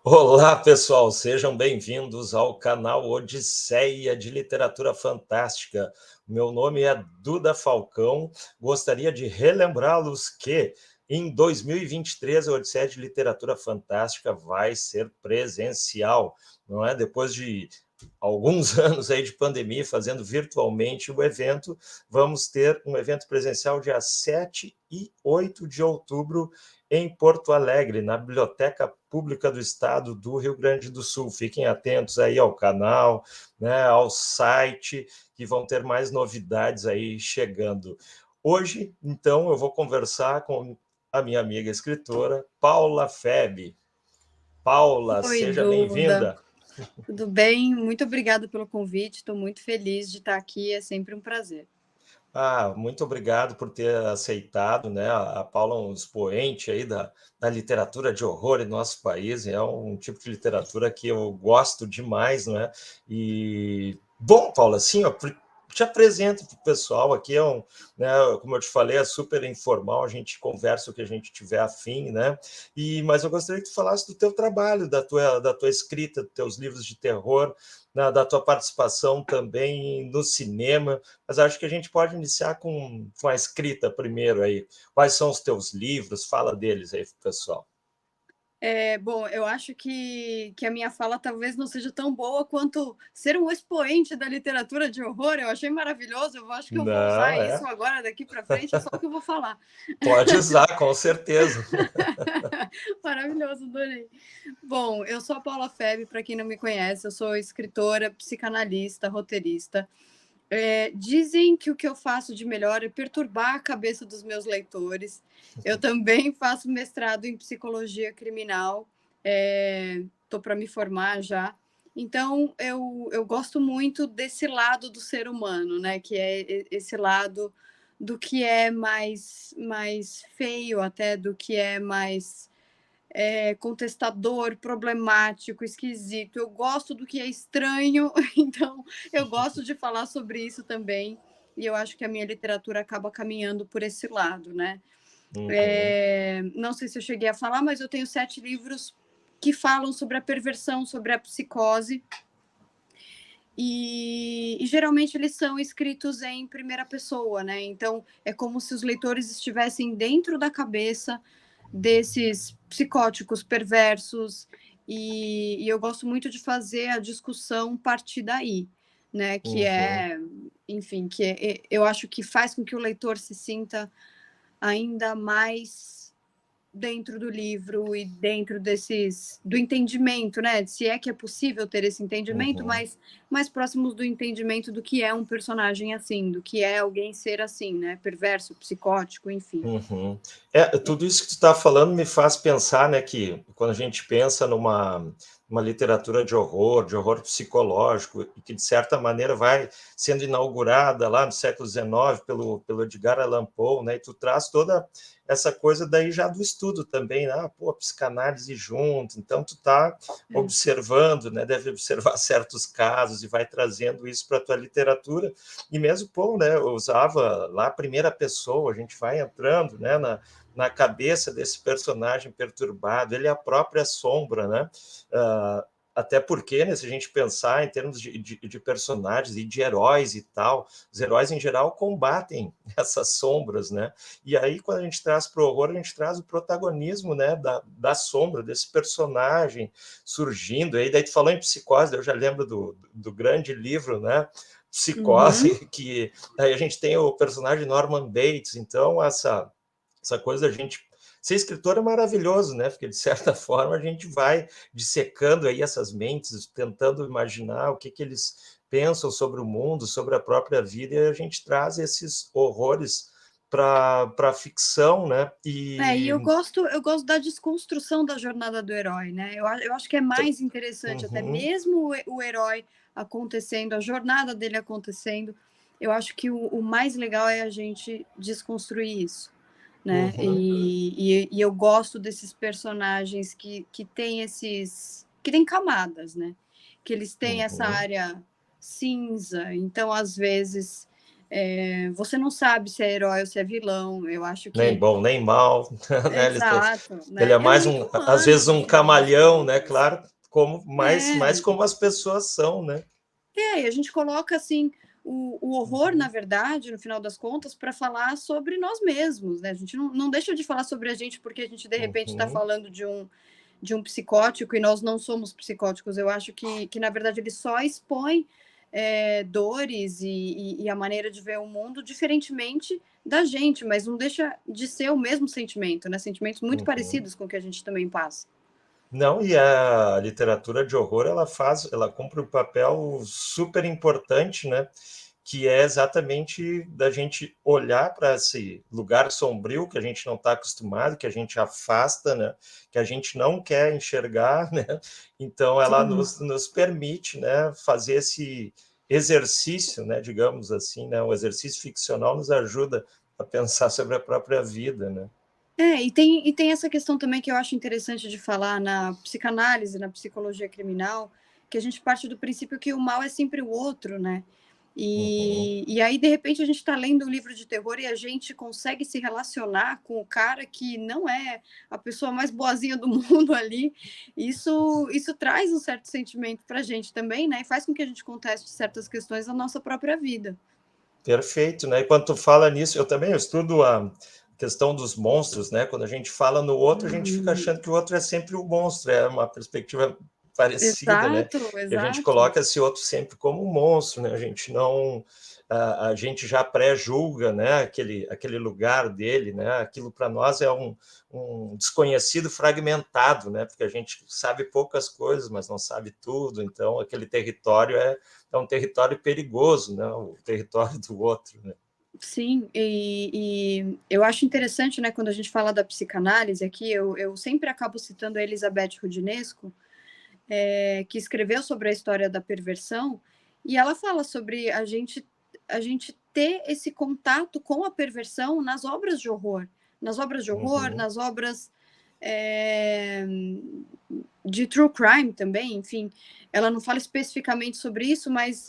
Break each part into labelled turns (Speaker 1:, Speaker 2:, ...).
Speaker 1: Olá, pessoal, sejam bem-vindos ao canal Odisseia de Literatura Fantástica. Meu nome é Duda Falcão. Gostaria de relembrá-los que em 2023 a Odisseia de Literatura Fantástica vai ser presencial, não é? Depois de alguns anos aí de pandemia, fazendo virtualmente o evento, vamos ter um evento presencial dia 7 e 8 de outubro em Porto Alegre, na Biblioteca Pública do Estado do Rio Grande do Sul. Fiquem atentos aí ao canal, né, ao site, que vão ter mais novidades aí chegando. Hoje, então, eu vou conversar com a minha amiga escritora, Paula Febe. Paula,
Speaker 2: Oi,
Speaker 1: seja
Speaker 2: Duda.
Speaker 1: bem-vinda.
Speaker 2: Tudo bem? Muito obrigada pelo convite. Estou muito feliz de estar aqui. É sempre um prazer.
Speaker 1: Muito obrigado por ter aceitado, né? A Paula é um expoente aí da literatura de horror em nosso país, é um tipo de literatura que eu gosto demais, né? E, bom, Paula, assim, ó, te apresento para o pessoal aqui, né, como eu te falei, é super informal, a gente conversa o que a gente tiver afim, né? Mas eu gostaria que tu falasse do teu trabalho, da tua escrita, dos teus livros de terror, da tua participação também no cinema, mas acho que a gente pode iniciar com a escrita primeiro aí. Quais são os teus livros? Fala deles aí, pessoal.
Speaker 2: Bom, eu acho que a minha fala talvez não seja tão boa quanto ser um expoente da literatura de horror. Eu achei maravilhoso. Eu acho que eu vou usar
Speaker 1: Não,
Speaker 2: isso agora, daqui para frente, é só o que eu vou falar.
Speaker 1: pode usar, com certeza.
Speaker 2: Maravilhoso, adorei. Bom, eu sou a Paula Febe, para quem não me conhece, eu sou escritora, psicanalista, roteirista. Dizem que o que eu faço de melhor é perturbar a cabeça dos meus leitores. Eu também faço mestrado em psicologia criminal, estou para me formar já. Então, eu gosto muito desse lado do ser humano, né? Que é esse lado do que é mais feio, até do que é mais contestador, problemático, esquisito. Eu gosto do que é estranho, então eu gosto de falar sobre isso também. E eu acho que a minha literatura acaba caminhando por esse lado, né?
Speaker 1: Uhum.
Speaker 2: Não sei se eu cheguei a falar, mas eu tenho 7 livros que falam sobre a perversão, sobre a psicose. E geralmente eles são escritos em primeira pessoa, né? Então é como se os leitores estivessem dentro da cabeça desses psicóticos perversos, e eu gosto muito de fazer a discussão partir daí, né? Que
Speaker 1: Uhum.
Speaker 2: é, enfim, eu acho que faz com que o leitor se sinta ainda mais dentro do livro e dentro do entendimento, né? Se é que é possível ter esse entendimento,
Speaker 1: Uhum.
Speaker 2: mas mais próximos do entendimento do que é um personagem assim, do que é alguém ser assim, né? Perverso, psicótico, enfim.
Speaker 1: Uhum. Tudo isso que tu está falando me faz pensar, né, que quando a gente pensa numa literatura de horror psicológico, e que de certa maneira vai sendo inaugurada lá no século XIX pelo Edgar Allan Poe, né, e tu traz toda essa coisa daí já do estudo também, né, pô, psicanálise junto, então tu está
Speaker 2: É.
Speaker 1: observando, né, deve observar certos casos e vai trazendo isso para a tua literatura. E mesmo Poe, né, usava lá a primeira pessoa, a gente vai entrando, né, na cabeça desse personagem perturbado, ele é a própria sombra, né? Uh, até porque, né, se a gente pensar em termos de personagens e de heróis e tal, os heróis em geral combatem essas sombras, né? E aí, quando a gente traz para o horror, a gente traz o protagonismo, né, da sombra, desse personagem surgindo. Aí, daí tu falou em Psicose, eu já lembro do grande livro, né?
Speaker 2: Uhum.
Speaker 1: Psicose, que aí a gente tem o personagem Norman Bates, então essa coisa da gente ser escritor é maravilhoso, né? Porque de certa forma a gente vai dissecando aí essas mentes, tentando imaginar o que eles pensam sobre o mundo, sobre a própria vida, e a gente traz esses horrores para a ficção, né?
Speaker 2: E eu gosto da desconstrução da jornada do herói, né? Eu acho que é mais interessante, até
Speaker 1: Uhum.
Speaker 2: mesmo o herói acontecendo, a jornada dele acontecendo. Eu acho que o mais legal é a gente desconstruir isso, né?
Speaker 1: Uhum.
Speaker 2: E eu gosto desses personagens que têm que têm camadas, né? Que eles têm essa
Speaker 1: Uhum.
Speaker 2: área cinza, então às vezes Você não sabe se é herói ou se é vilão. Eu acho
Speaker 1: Nem
Speaker 2: que
Speaker 1: bom, nem mal, né?
Speaker 2: exato,
Speaker 1: Ele
Speaker 2: né?
Speaker 1: é
Speaker 2: É
Speaker 1: mais
Speaker 2: muito
Speaker 1: às
Speaker 2: humano
Speaker 1: vezes
Speaker 2: no
Speaker 1: um
Speaker 2: final das
Speaker 1: camalhão, né?
Speaker 2: contas.
Speaker 1: Claro, como mais
Speaker 2: É,
Speaker 1: como as pessoas são, né?
Speaker 2: e a gente coloca assim o horror, na
Speaker 1: Uhum,
Speaker 2: verdade, no final das contas, para falar sobre nós mesmos, né? A gente não deixa de falar sobre a gente porque a gente de repente está
Speaker 1: uhum,
Speaker 2: falando de um psicótico e nós não somos psicóticos. Eu acho que na verdade, ele só expõe dores e a maneira de ver o mundo diferentemente da gente, mas não deixa de ser o mesmo sentimento, né? Sentimentos muito
Speaker 1: uhum.
Speaker 2: parecidos com o que a gente também passa.
Speaker 1: Não, e a literatura de horror, ela cumpre um papel super importante, né? Que é exatamente da gente olhar para esse lugar sombrio que a gente não está acostumado, que a gente afasta, né? Que a gente não quer enxergar, né? Então, ela
Speaker 2: Sim.
Speaker 1: nos permite, né? Fazer esse exercício, né? Digamos assim, né? O exercício ficcional nos ajuda a pensar sobre a própria vida, né?
Speaker 2: E tem essa questão também que eu acho interessante de falar na psicanálise, na psicologia criminal, que a gente parte do princípio que o mal é sempre o outro, né?
Speaker 1: Uhum.
Speaker 2: E aí, de repente, a gente está lendo um livro de terror e a gente consegue se relacionar com o cara que não é a pessoa mais boazinha do mundo ali. Isso traz um certo sentimento para a gente também, né? E faz com que a gente conteste certas questões da nossa própria vida.
Speaker 1: Perfeito, né? E quando tu fala nisso, eu estudo a questão dos monstros, né? Quando a gente fala no outro, a gente fica
Speaker 2: Uhum.
Speaker 1: achando que o outro é sempre o monstro, é uma perspectiva parecida, né?
Speaker 2: Exato,
Speaker 1: Que a gente
Speaker 2: exato.
Speaker 1: coloca esse outro sempre como um monstro, né? A gente não, a gente já pré-julga, né? Aquele lugar dele, né? Aquilo para nós é um desconhecido fragmentado, né? Porque a gente sabe poucas coisas, mas não sabe tudo. Então, aquele território é um território perigoso, né? O território do outro, né?
Speaker 2: Sim, e eu acho interessante, né, quando a gente fala da psicanálise aqui, eu sempre acabo citando a Elizabeth Rudinesco, que escreveu sobre a história da perversão, e ela fala sobre a gente ter esse contato com a perversão nas obras de horror. Nas obras de horror,
Speaker 1: Uhum,
Speaker 2: nas obras eh, de true crime também, enfim. Ela não fala especificamente sobre isso, mas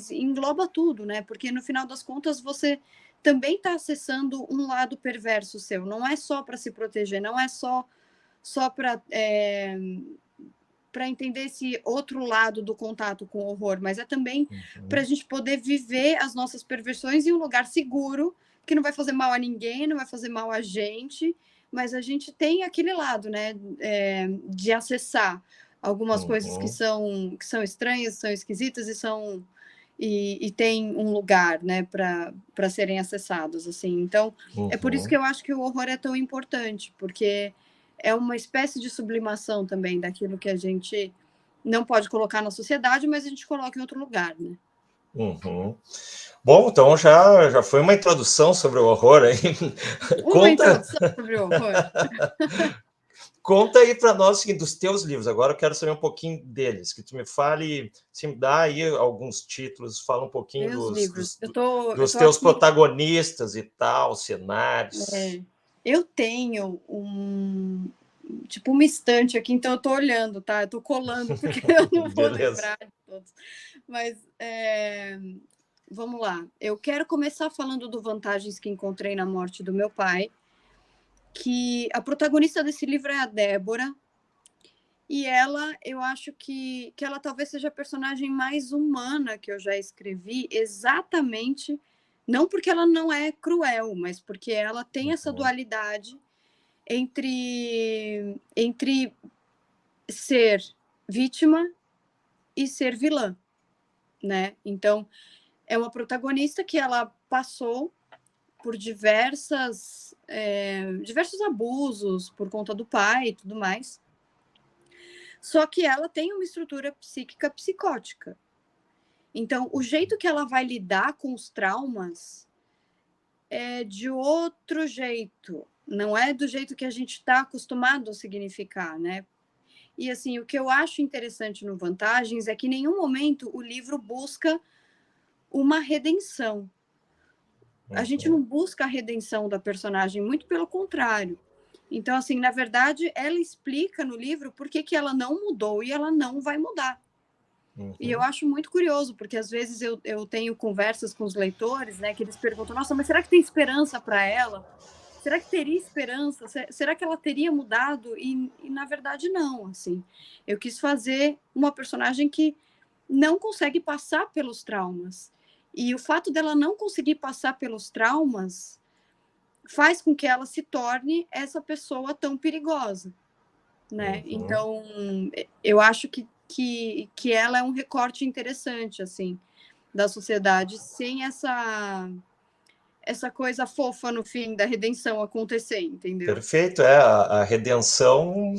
Speaker 2: engloba tudo, né? Porque no final das contas você também está acessando um lado perverso seu. Não é só para se proteger, não é só para entender esse outro lado do contato com o horror, mas é também para a
Speaker 1: uhum,
Speaker 2: gente poder viver as nossas perversões em um lugar seguro, que não vai fazer mal a ninguém, não vai fazer mal a gente, mas a gente tem aquele lado, né, de acessar algumas coisas que
Speaker 1: uhum,
Speaker 2: são estranhas, são esquisitas e tem um lugar, né, para serem acessados, assim. Então, é por isso que
Speaker 1: uhum.
Speaker 2: eu acho que o horror é tão importante, porque é uma espécie de sublimação também daquilo que a gente não pode colocar na sociedade, mas a gente coloca em outro lugar, né?
Speaker 1: Uhum. Bom, então já foi uma introdução sobre o horror aí.
Speaker 2: Uma
Speaker 1: Conta,
Speaker 2: introdução sobre o horror.
Speaker 1: conta aí para nós assim, dos teus livros. Agora eu quero saber um pouquinho deles. Que tu me fale, assim, dá aí alguns títulos, fala um pouquinho
Speaker 2: Meus livros. Eu
Speaker 1: dos
Speaker 2: tô
Speaker 1: teus
Speaker 2: aqui.
Speaker 1: protagonistas e tal, cenários.
Speaker 2: Eu tenho tipo uma estante aqui, então eu tô olhando, tá? Eu tô colando, porque eu não vou
Speaker 1: Beleza.
Speaker 2: lembrar de todos. Mas vamos lá. Eu quero começar falando do Vantagens que Encontrei na Morte do Meu Pai, que a protagonista desse livro é a Débora, e ela, eu acho que ela talvez seja a personagem mais humana que eu já escrevi, exatamente, não porque ela não é cruel, mas porque ela tem essa
Speaker 1: Uhum,
Speaker 2: dualidade entre ser vítima e ser vilã, né? Então, é uma protagonista que ela passou por diversos abusos por conta do pai e tudo mais. Só que ela tem uma estrutura psíquica psicótica. Então, o jeito que ela vai lidar com os traumas é de outro jeito. Não é do jeito que a gente está acostumado a significar, né? E assim, o que eu acho interessante no Vantagens é que em nenhum momento o livro busca uma redenção. A gente
Speaker 1: uhum,
Speaker 2: não busca a redenção da personagem, muito pelo contrário. Então, assim, na verdade, ela explica no livro por que ela não mudou e ela não vai mudar. E eu acho muito curioso, porque às vezes eu tenho conversas com os leitores, né, que eles perguntam, nossa, mas será que tem esperança para ela? Será que teria esperança? Será que ela teria mudado? E na verdade não, assim. Eu quis fazer uma personagem que não consegue passar pelos traumas. E o fato dela não conseguir passar pelos traumas faz com que ela se torne essa pessoa tão perigosa, né? Então, eu acho que ela é um recorte interessante, assim, da sociedade, sem essa coisa fofa no fim da redenção acontecer, entendeu?
Speaker 1: Perfeito, a redenção,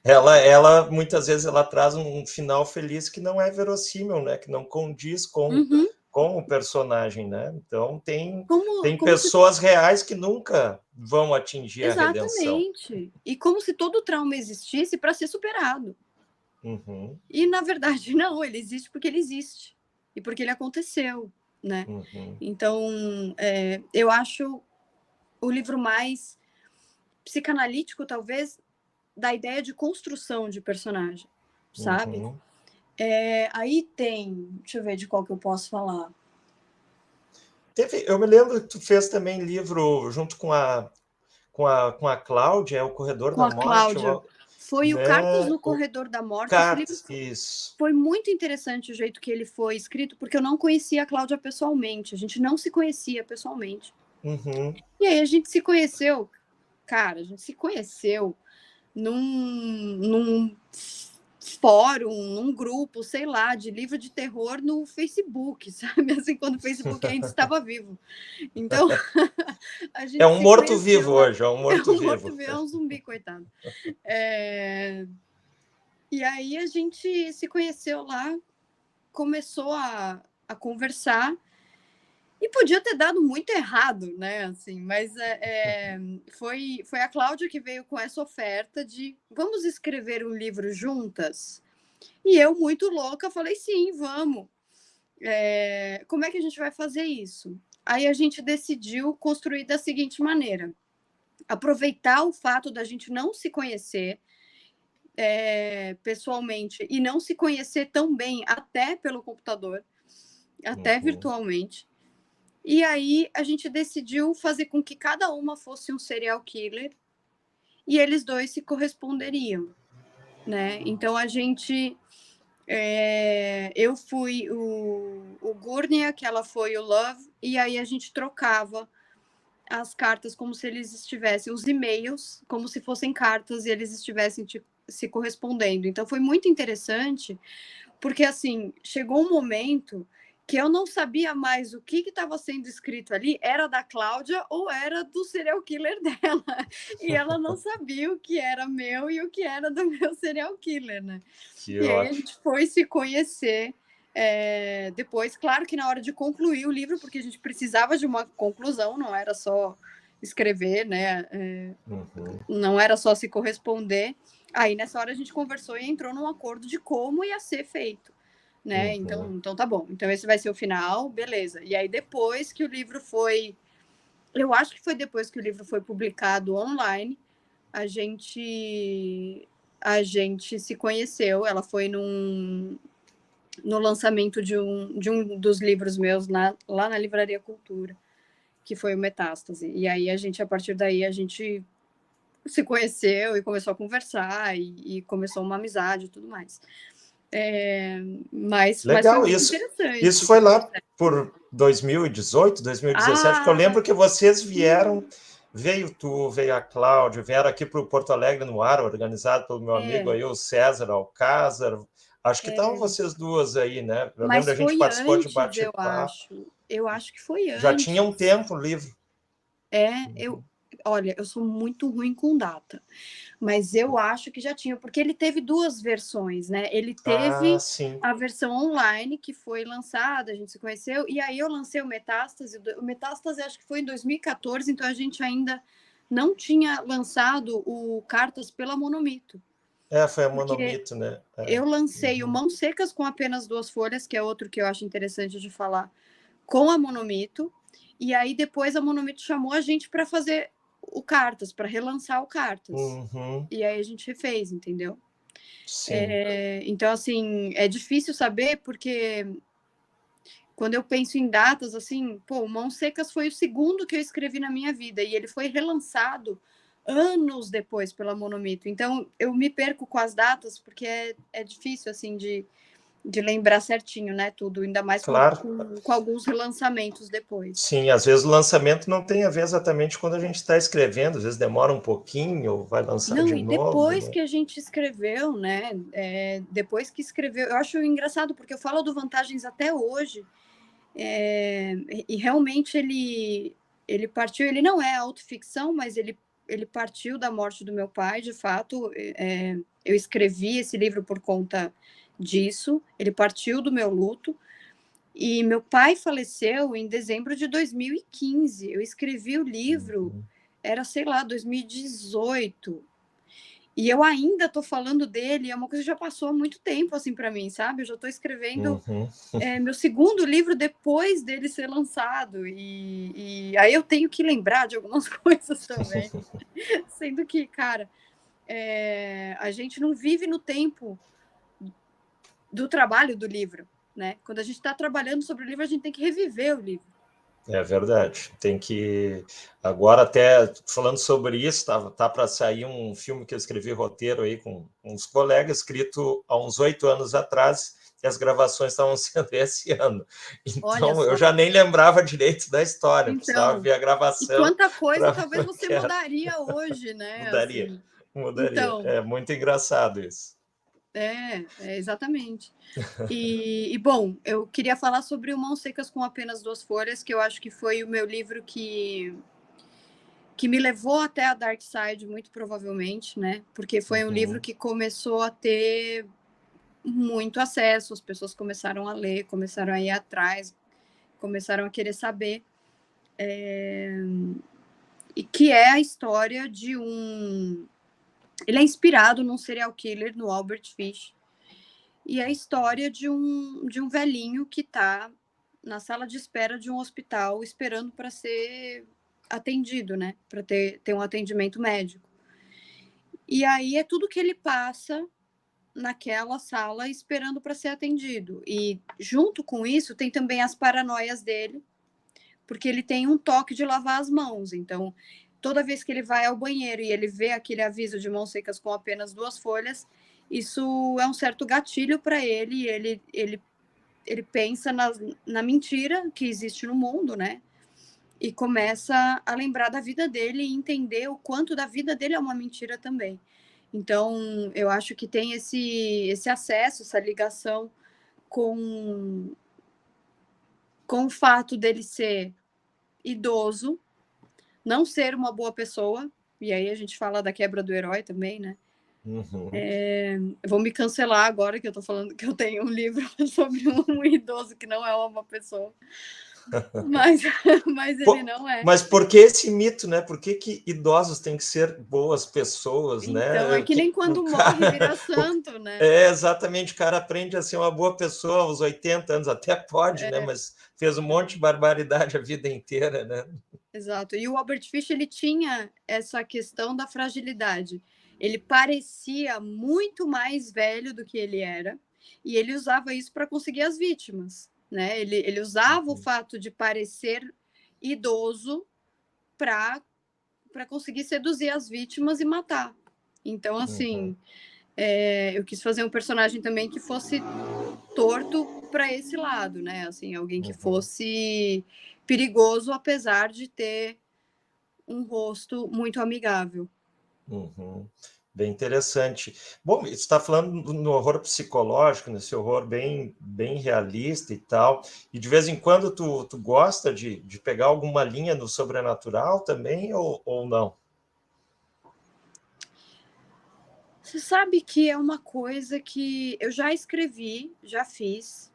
Speaker 1: ela muitas vezes ela traz um final feliz que não é verossímil, né? Que não condiz
Speaker 2: Uhum.
Speaker 1: com o personagem, né? Então tem
Speaker 2: Como se...
Speaker 1: pessoas reais que nunca vão atingir a redenção.
Speaker 2: Exatamente. E como se todo trauma existisse para ser superado.
Speaker 1: Uhum.
Speaker 2: E na verdade não, ele existe porque ele existe e porque ele aconteceu, né? Então, eu acho o livro mais psicanalítico, talvez, da ideia de construção de personagem, sabe? Aí tem, deixa eu ver de qual que eu posso falar.
Speaker 1: Eu me lembro que tu fez também livro junto com a Cláudia, O Corredor
Speaker 2: Com
Speaker 1: da
Speaker 2: a
Speaker 1: Morte,
Speaker 2: Cláudia. Foi o Cartas
Speaker 1: né?
Speaker 2: no Corredor da Morte. Esse livro
Speaker 1: Cartas, isso.
Speaker 2: foi muito interessante o jeito que ele foi escrito, porque eu não conhecia a Cláudia pessoalmente. A gente não se conhecia pessoalmente. E aí a gente se conheceu, cara, a gente se conheceu num fórum, num grupo, sei lá, de livro de terror no Facebook, sabe? Assim, quando o Facebook ainda estava vivo. Então, a
Speaker 1: É
Speaker 2: gente
Speaker 1: um
Speaker 2: se conheceu
Speaker 1: morto-vivo
Speaker 2: lá.
Speaker 1: hoje, é um
Speaker 2: É um
Speaker 1: morto-vivo.
Speaker 2: morto-vivo, é um zumbi, coitado. E aí a gente se conheceu lá, começou a conversar. E podia ter dado muito errado, né? Assim, mas foi a Cláudia que veio com essa oferta de vamos escrever um livro juntas? E eu, muito louca, falei sim, vamos. Como é que a gente vai fazer isso? Aí a gente decidiu construir da seguinte maneira: aproveitar o fato da gente não se conhecer pessoalmente e não se conhecer tão bem até pelo computador, até virtualmente. E aí a gente decidiu fazer com que cada uma fosse um serial killer e eles dois se corresponderiam, né? Então a gente, eu fui o Gurnia, que ela foi o Love, e aí a gente trocava as cartas como se eles estivessem, os e-mails como se fossem cartas e eles estivessem se correspondendo. Então foi muito interessante, porque assim, chegou um momento que eu não sabia mais o que estava sendo escrito ali, era da Cláudia ou era do serial killer dela. E ela não sabia o que era meu e o que era do meu serial killer, né?
Speaker 1: Que
Speaker 2: E aí a
Speaker 1: ótimo.
Speaker 2: gente foi se conhecer depois, claro que na hora de concluir o livro, porque a gente precisava de uma conclusão, não era só escrever, né? Não era só se corresponder. Aí nessa hora a gente conversou e entrou num acordo de como ia ser feito, né? Então tá bom. Então esse vai ser o final, beleza. E aí depois que o livro foi, eu acho que foi depois que o livro foi publicado online, a gente se conheceu. Ela foi no lançamento de um dos livros meus lá na Livraria Cultura, que foi o Metástase. E aí a partir daí, a gente se conheceu e começou a conversar e começou uma amizade e tudo mais. Mas foi
Speaker 1: Legal,
Speaker 2: muito
Speaker 1: isso
Speaker 2: interessante.
Speaker 1: foi lá por 2018, 2017, porque eu lembro que vocês vieram, veio a Cláudia, vieram aqui para o Porto Alegre no Ar, organizado pelo meu amigo aí, o César Alcázar. Acho que estavam vocês duas aí, né? Eu lembro
Speaker 2: Mas
Speaker 1: a gente
Speaker 2: foi
Speaker 1: participou de
Speaker 2: antes, eu
Speaker 1: bate-papo.
Speaker 2: acho. Eu acho que foi
Speaker 1: Já tinha um
Speaker 2: antes.
Speaker 1: tempo o livro.
Speaker 2: Olha, eu sou muito ruim com data, mas eu acho que já tinha, porque ele teve duas versões, né? Ele
Speaker 1: Ah,
Speaker 2: teve
Speaker 1: sim.
Speaker 2: a versão online que foi lançada, a gente se conheceu, e aí eu lancei o Metástase. O Metástase acho que foi em 2014, então a gente ainda não tinha lançado o Cartas pela Monomito.
Speaker 1: Foi a
Speaker 2: Porque
Speaker 1: Monomito, né?
Speaker 2: eu lancei o Mãos Secas com apenas 2 folhas, que é outro que eu acho interessante de falar, com a Monomito, e aí depois a Monomito chamou a gente para fazer o Cartas, para relançar o Cartas. E aí a gente refez, entendeu?
Speaker 1: Sim.
Speaker 2: Então, assim, é difícil saber, porque quando eu penso em datas, assim, pô, Mãos Secas foi o segundo que eu escrevi na minha vida, e ele foi relançado anos depois pela Monomito. Então, eu me perco com as datas, porque é difícil, assim, de lembrar certinho, né, tudo, ainda mais
Speaker 1: Claro.
Speaker 2: com alguns relançamentos depois.
Speaker 1: Sim, às vezes o lançamento não tem a ver exatamente quando a gente está escrevendo, às vezes demora um pouquinho, ou vai lançar
Speaker 2: Não,
Speaker 1: de
Speaker 2: e
Speaker 1: novo,
Speaker 2: depois
Speaker 1: né?
Speaker 2: que a gente escreveu, né, depois que escreveu, eu acho engraçado, porque eu falo do Vantagens até hoje, e realmente ele partiu, ele não é autoficção, mas ele partiu da morte do meu pai, de fato. Eu escrevi esse livro por conta disso, ele partiu do meu luto, e meu pai faleceu em dezembro de 2015. Eu escrevi o livro, era, sei lá, 2018. E eu ainda estou falando dele, é uma coisa que já passou há muito tempo, assim, para mim, sabe? Eu já estou escrevendo meu segundo livro depois dele ser lançado, e aí eu tenho que lembrar de algumas coisas também. Sendo que, cara, a gente não vive no tempo do trabalho do livro, né? Quando a gente está trabalhando sobre o livro, a gente tem que reviver o livro.
Speaker 1: É verdade. Tem que. Agora, até falando sobre isso, tá para sair um filme que eu escrevi roteiro aí com uns colegas, escrito há uns 8 anos atrás, e as gravações estavam sendo esse ano.
Speaker 2: Olha
Speaker 1: Então, eu
Speaker 2: só.
Speaker 1: já nem lembrava direito da história, precisava
Speaker 2: Então,
Speaker 1: ver a
Speaker 2: e
Speaker 1: gravação
Speaker 2: quanta coisa
Speaker 1: para
Speaker 2: talvez
Speaker 1: ver o
Speaker 2: você
Speaker 1: que era.
Speaker 2: mudaria hoje, né?
Speaker 1: Mudaria,
Speaker 2: Assim.
Speaker 1: mudaria.
Speaker 2: Então,
Speaker 1: É muito engraçado isso.
Speaker 2: exatamente. Bom, eu queria falar sobre o Mãos Secas com Apenas Duas Folhas, que eu acho que foi o meu livro que me levou até a Dark Side, muito provavelmente, né? Porque foi um livro que começou a ter muito acesso, as pessoas começaram a ler, começaram a ir atrás, começaram a querer saber. E que é a história de um... Ele é inspirado num serial killer, no Albert Fish, e é a história de um velhinho que está na sala de espera de um hospital esperando para ser atendido, né? Para ter um atendimento médico. E aí é tudo que ele passa naquela sala esperando para ser atendido. E junto com isso tem também as paranoias dele, porque ele tem um toque de lavar as mãos. Então, toda vez que ele vai ao banheiro e ele vê aquele aviso de mãos secas com apenas 2 folhas, isso é um certo gatilho para ele, e ele pensa na mentira que existe no mundo, né? E começa a lembrar da vida dele e entender o quanto da vida dele é uma mentira também. Então, eu acho que tem esse acesso, essa ligação com o fato dele ser idoso, não ser uma boa pessoa, e aí a gente fala da quebra do herói também, né? Vou me cancelar agora que eu tô falando que eu tenho um livro sobre um idoso que não é uma pessoa, mas, mas ele não é.
Speaker 1: Mas por que esse mito, né? Por que idosos têm que ser boas pessoas,
Speaker 2: Então, é
Speaker 1: né?
Speaker 2: que nem
Speaker 1: O
Speaker 2: quando morre
Speaker 1: cara,
Speaker 2: vira santo, né?
Speaker 1: exatamente, o cara aprende a ser uma boa pessoa aos 80 anos, até pode, né? Mas fez um monte de barbaridade a vida inteira, né?
Speaker 2: Exato. E o Albert Fish, ele tinha essa questão da fragilidade. Ele parecia muito mais velho do que ele era, e ele usava isso para conseguir as vítimas, né? Ele usava o fato de parecer idoso para conseguir seduzir as vítimas e matar. Então, assim, eu quis fazer um personagem também que fosse torto para esse lado, né? Assim, alguém que fosse perigoso, apesar de ter um rosto muito amigável.
Speaker 1: Bem interessante. Bom, você está falando no horror psicológico, nesse horror bem, bem realista e tal, e de vez em quando tu gosta de pegar alguma linha no sobrenatural também, ou não?
Speaker 2: Você sabe que é uma coisa que eu já escrevi, já fiz,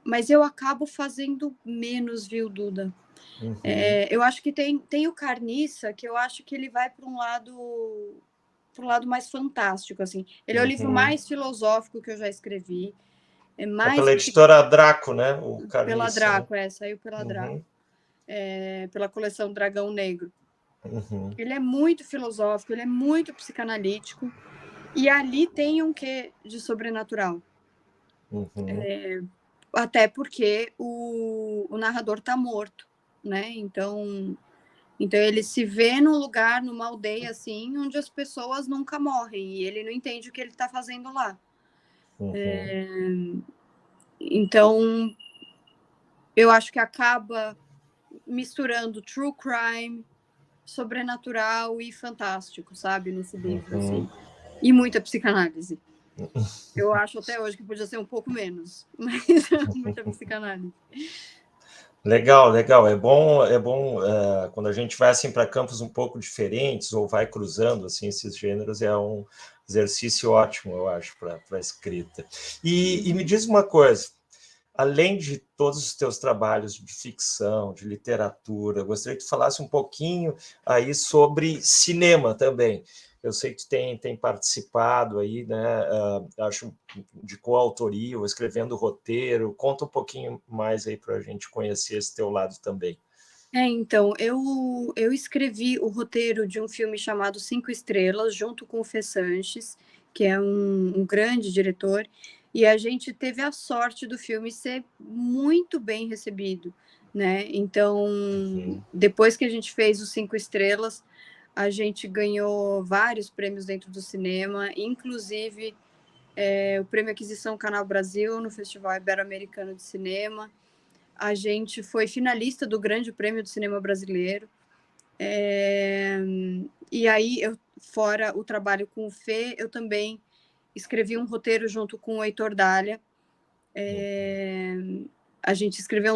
Speaker 2: mas eu acabo fazendo menos, viu, Duda? Eu acho que tem o Carniça, que eu acho que ele vai para um lado mais fantástico, assim. Ele é o livro mais filosófico que eu já escrevi. É
Speaker 1: É
Speaker 2: mais
Speaker 1: pela editora Draco, né?
Speaker 2: pela
Speaker 1: Carniça, né?
Speaker 2: Draco, saiu pela Draco, pela coleção Dragão Negro.
Speaker 1: Uhum,
Speaker 2: Ele é muito filosófico, ele é muito psicanalítico, e ali tem um quê de sobrenatural.
Speaker 1: uhum,
Speaker 2: Até porque o narrador está morto, né? Então ele se vê num lugar, numa aldeia assim, onde as pessoas nunca morrem, e ele não entende o que ele está fazendo lá.
Speaker 1: uhum.
Speaker 2: Então eu acho que acaba misturando true crime, sobrenatural e fantástico, sabe, nesse livro,
Speaker 1: Uhum.
Speaker 2: assim. E muita psicanálise. Eu acho até hoje que podia ser um pouco menos, mas muita psicanálise.
Speaker 1: Legal, legal. É bom quando a gente vai assim para campos um pouco diferentes ou vai cruzando assim esses gêneros, é um exercício ótimo, eu acho, para a escrita. E me diz uma coisa, além de todos os teus trabalhos de ficção, de literatura, eu gostaria que tu falasse um pouquinho aí sobre cinema também. Eu sei que tu tem participado aí, né? Acho de coautoria, ou escrevendo roteiro. Conta um pouquinho mais aí para a gente conhecer esse teu lado também.
Speaker 2: Então, eu escrevi o roteiro de um filme chamado Cinco Estrelas, junto com o Fê Sanches, que é um grande diretor, e a gente teve a sorte do filme ser muito bem recebido, né? Então,
Speaker 1: Uhum,
Speaker 2: depois que a gente fez os Cinco Estrelas, a gente ganhou vários prêmios dentro do cinema, inclusive o Prêmio Aquisição Canal Brasil no Festival Ibero-Americano de Cinema. A gente foi finalista do Grande Prêmio do Cinema Brasileiro. E aí, fora o trabalho com o Fê, eu também escrevi um roteiro junto com o Heitor Dália. A gente escreveu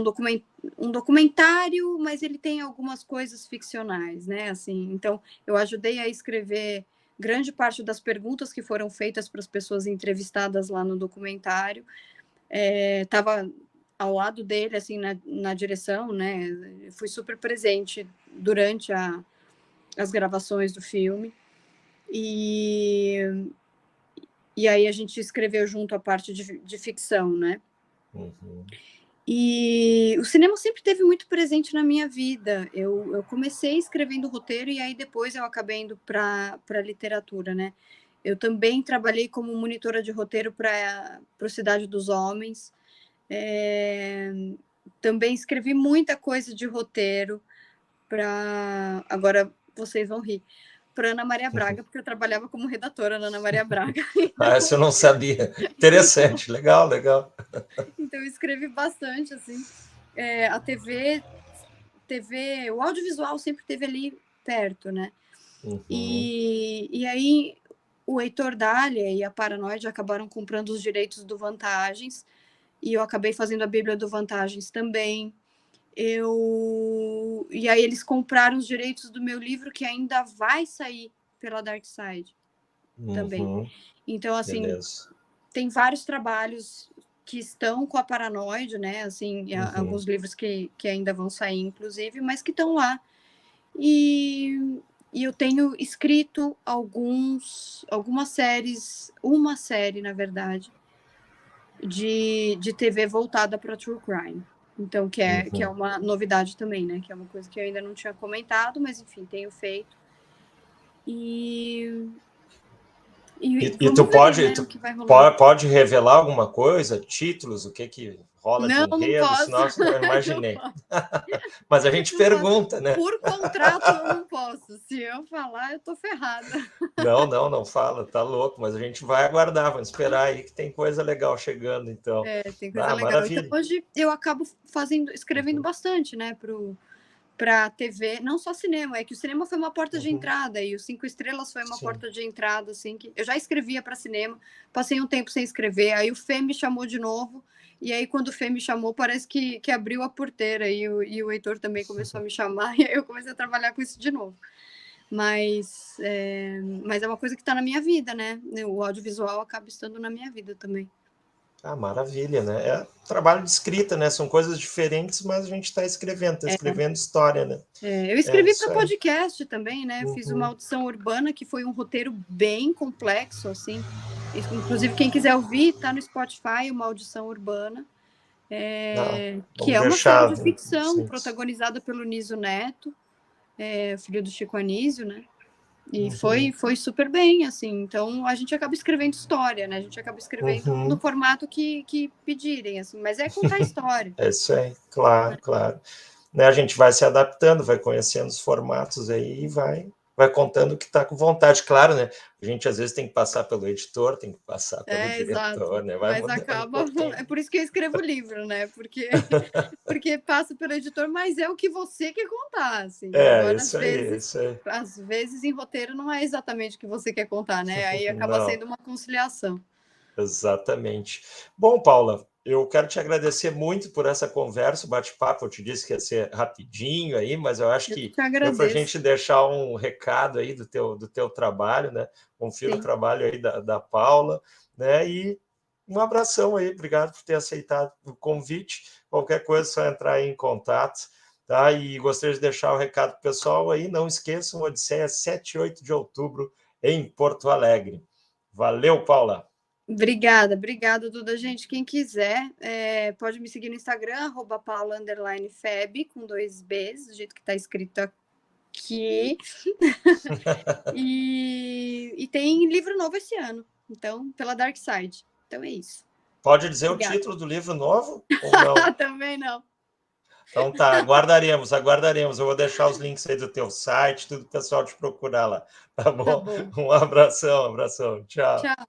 Speaker 2: um documentário, mas ele tem algumas coisas ficcionais, né? Assim, então, eu ajudei a escrever grande parte das perguntas que foram feitas para as pessoas entrevistadas lá no documentário. Estava ao lado dele, assim, na direção, né? Eu fui super presente durante as gravações do filme. E, e aí a gente escreveu junto a parte de ficção, né?
Speaker 1: uhum,
Speaker 2: E o cinema sempre teve muito presente na minha vida. Eu comecei escrevendo roteiro e aí depois eu acabei indo para a literatura, né? Eu também trabalhei como monitora de roteiro para o Cidade dos Homens. É, também escrevi muita coisa de roteiro para. Agora vocês vão rir. Para Ana Maria
Speaker 1: uhum.
Speaker 2: Braga, porque eu trabalhava como redatora na Ana Maria Braga.
Speaker 1: Ah, essa eu não sabia. Interessante, legal, legal.
Speaker 2: Então eu escrevi bastante, assim. A TV, o audiovisual sempre teve ali perto, né?
Speaker 1: Uhum,
Speaker 2: E aí o Heitor Dália e a Paranoide acabaram comprando os direitos do Vantagens, e eu acabei fazendo a Bíblia do Vantagens também. E aí eles compraram os direitos do meu livro, que ainda vai sair pela Dark Side também.
Speaker 1: uhum,
Speaker 2: Então, assim,
Speaker 1: beleza.
Speaker 2: tem vários trabalhos que estão com a Paranoide, né? Assim,
Speaker 1: Uhum.
Speaker 2: alguns livros que ainda vão sair, inclusive, mas que estão lá. E, e eu tenho escrito algumas séries, uma série, na verdade, de TV voltada para True Crime. Então, que é
Speaker 1: Uhum.
Speaker 2: uma novidade também, né? Que é uma coisa que eu ainda não tinha comentado, mas enfim, tenho feito. E,
Speaker 1: E tu
Speaker 2: vamos ver,
Speaker 1: pode,
Speaker 2: né, o
Speaker 1: tu
Speaker 2: que vai rolar.
Speaker 1: pode revelar alguma coisa, títulos, o que que rola de
Speaker 2: Não, não
Speaker 1: enredo?
Speaker 2: posso.
Speaker 1: Senão eu
Speaker 2: Não
Speaker 1: imaginei.
Speaker 2: posso.
Speaker 1: Mas a gente
Speaker 2: Não posso.
Speaker 1: pergunta, né?
Speaker 2: Por contrato, eu não posso. Se eu falar, eu tô ferrada.
Speaker 1: Não, não, não fala, tá louco, mas a gente vai aguardar, vamos esperar aí que tem coisa legal chegando, então.
Speaker 2: Tem coisa
Speaker 1: Ah,
Speaker 2: legal. Então,
Speaker 1: maravilha.
Speaker 2: hoje eu acabo escrevendo
Speaker 1: Uhum,
Speaker 2: bastante, né, para TV, não só cinema, é que o cinema foi uma porta de
Speaker 1: uhum,
Speaker 2: entrada e os Cinco Estrelas foi uma
Speaker 1: sim.
Speaker 2: porta de entrada, assim, que eu já escrevia para cinema, passei um tempo sem escrever, aí o Fê me chamou de novo, e aí quando o Fê me chamou, parece que abriu a porteira e o Heitor também começou a me chamar, e aí eu comecei a trabalhar com isso de novo. Mas é uma coisa que está na minha vida, né? O audiovisual acaba estando na minha vida também.
Speaker 1: Ah, maravilha, né? É trabalho de escrita, né? São coisas diferentes, mas a gente está
Speaker 2: É,
Speaker 1: escrevendo história, né?
Speaker 2: eu
Speaker 1: É
Speaker 2: escrevi para
Speaker 1: isso aí.
Speaker 2: podcast também, né? Eu fiz uma
Speaker 1: Uhum.
Speaker 2: audição urbana que foi um roteiro bem complexo, assim. Inclusive, quem quiser ouvir, tá no Spotify, uma audição urbana,
Speaker 1: Ah,
Speaker 2: que
Speaker 1: vamos
Speaker 2: é uma série
Speaker 1: deixar.
Speaker 2: de ficção
Speaker 1: Sim.
Speaker 2: protagonizada pelo Niso Neto. filho do Chico Anísio, né? E foi super bem, assim. Então, a gente acaba escrevendo história, né? A gente acaba escrevendo no formato que pedirem, assim. Mas é contar história.
Speaker 1: É isso aí, claro, claro. Né, a gente vai se adaptando, vai conhecendo os formatos aí e vai contando o que está com vontade. Claro, né? A gente às vezes tem que passar pelo editor, tem que passar pelo
Speaker 2: Exato.
Speaker 1: diretor, né? Vai
Speaker 2: Mas
Speaker 1: mudando um
Speaker 2: acaba...
Speaker 1: pouquinho.
Speaker 2: É por isso que eu escrevo livro, né? Porque passa pelo editor, mas é o que você quer contar, assim. Agora,
Speaker 1: Isso aí, isso aí.
Speaker 2: às vezes em roteiro não é exatamente o que você quer contar, né? Aí acaba
Speaker 1: Não,
Speaker 2: sendo uma conciliação.
Speaker 1: exatamente. Bom, Paula, eu quero te agradecer muito por essa conversa, o bate-papo. Eu te disse que ia ser rapidinho aí, mas eu acho
Speaker 2: Eu
Speaker 1: que
Speaker 2: te
Speaker 1: deu para a
Speaker 2: agradeço.
Speaker 1: gente deixar um recado aí do teu trabalho, né? Confiro o
Speaker 2: Sim.
Speaker 1: trabalho aí da Paula, né? E um abração aí, obrigado por ter aceitado o convite. Qualquer coisa, é só entrar aí em contato, tá? E gostaria de deixar o recado pro pessoal aí, não esqueçam, Odisseia 7 e 8 de outubro em Porto Alegre. Valeu, Paula!
Speaker 2: Obrigada, Duda. Gente, quem quiser, pode me seguir no Instagram, @paula_feb, com 2 Bs, do jeito que está escrito aqui. E tem livro novo esse ano, então, pela Dark Side. Então é isso.
Speaker 1: Pode dizer
Speaker 2: Obrigada.
Speaker 1: o título do livro novo ou não?
Speaker 2: Também não.
Speaker 1: Então tá, aguardaremos. Eu vou deixar os links aí do teu site, tudo o pessoal te procurar lá, tá
Speaker 2: Tá
Speaker 1: bom?
Speaker 2: bom.
Speaker 1: Um abração, Tchau.
Speaker 2: Tchau.